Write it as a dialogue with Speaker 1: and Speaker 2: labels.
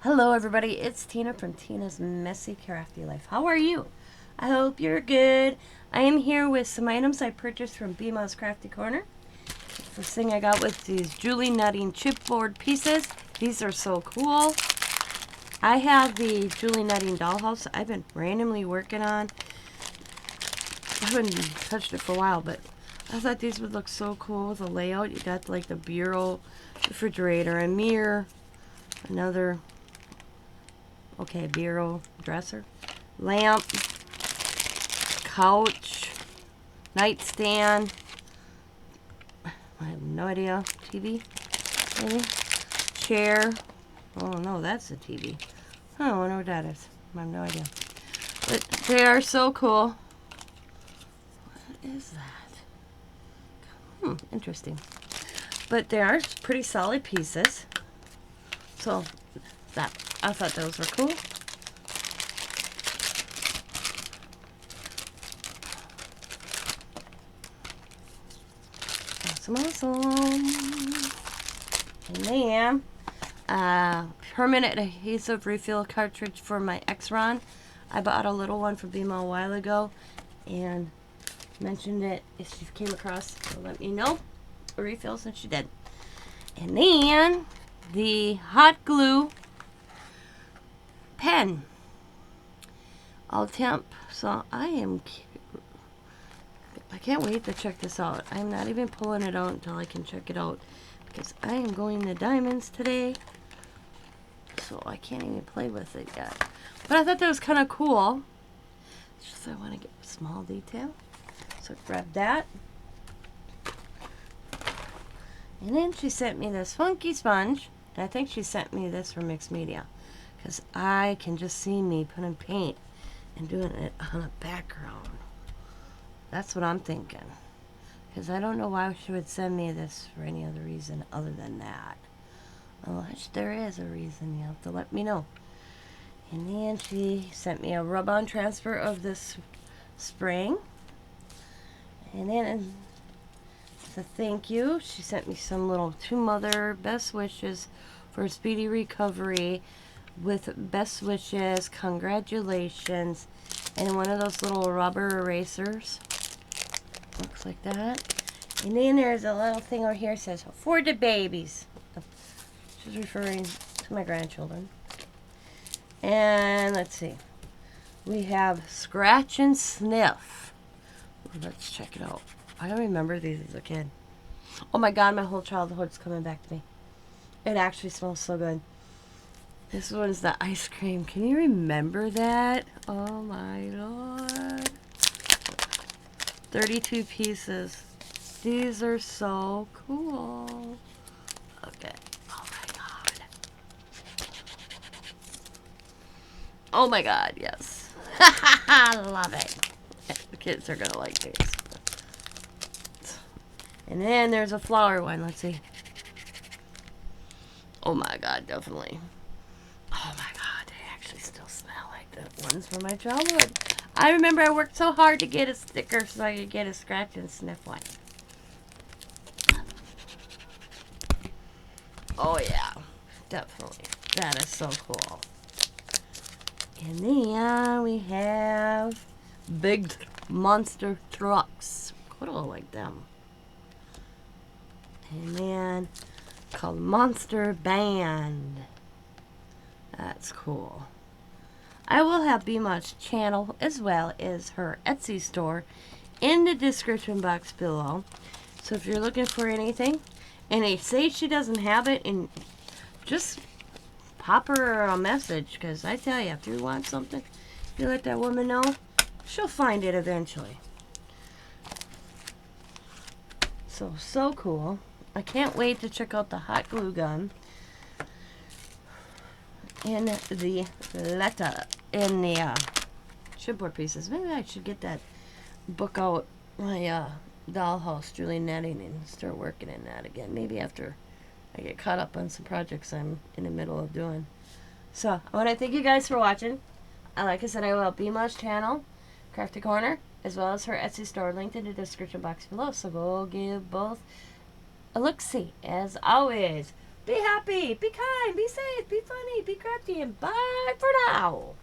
Speaker 1: Hello everybody, it's Tina from Tina's Messy Crafty Life. How are you? I hope you're good. I am here with some items I purchased from BMasCraftyCorner. First thing I got was these Julie Nutting chipboard pieces. These are so cool. I have the Julie Nutting dollhouse I've been randomly working on. I haven't touched it for a while, but I thought these would look so cool with the layout. You got like the bureau, refrigerator, a mirror, another bureau, dresser, lamp, couch, nightstand, I have no idea, TV, maybe, chair, oh no, that's a TV, I don't know what that is, I have no idea, but they are so cool. What is that? Interesting, but they are pretty solid pieces, so I thought those were cool. Awesome. And then, permanent adhesive refill cartridge for my X-Ron. I bought a little one from BMO a while ago and mentioned it. If she came across, so let me know. A refill since she did. And then, the hot glue pen, all temp. So I can't wait to check this out. I'm not even pulling it out until I can check it out because I am going to Diamonds today, so I can't even play with it yet. But I thought that was kind of cool. It's just I want to get a small detail, so grab that. And then she sent me this funky sponge, and I think she sent me this from Mixed Media, because I can just see me putting paint and doing it on a background. That's what I'm thinking. Because I don't know why she would send me this for any other reason other than that. Unless there is a reason, you have to let me know. And then she sent me a rub-on transfer of this spring. And then as a thank you, she sent me some little To Mother best wishes for a speedy recovery with best wishes, congratulations, and one of those little rubber erasers. Looks like that. And then there's a little thing over here that says for the babies. She's referring to my grandchildren. And let's see. We have Scratch and Sniff. Let's check it out. I don't remember these as a kid. Oh my god, my whole childhood's coming back to me. It actually smells so good. This one's the ice cream. Can you remember that? Oh my lord. 32 pieces. These are so cool. Okay. Oh my god. Oh my god, yes. I love it. The kids are going to like these. And then there's a flower one. Let's see. Oh my god, definitely. Oh my god, they actually still smell like the ones from my childhood. I remember I worked so hard to get a sticker so I could get a Scratch and Sniff one. Oh yeah, definitely. That is so cool. And then we have big monster trucks. What do I like them? And then called Monster Band. That's cool. I will have BMas's channel as well as her Etsy store in the description box below. So if you're looking for anything, and they say she doesn't have it, and just pop her a message, because I tell you, if you want something, you let that woman know, she'll find it eventually. So cool. I can't wait to check out the hot glue gun in the letter in the chipboard pieces. Maybe I should get that book out, my dollhouse Julie Netting, and start working in that again. Maybe after I get caught up on some projects I'm in the middle of doing. So I want to thank you guys for watching. Like I said, I will have BMas's channel, Crafty Corner, as well as her Etsy store linked in the description box below. So go give both a look-see. As always, Be happy, be kind, be safe, be funny, be crafty, and bye for now.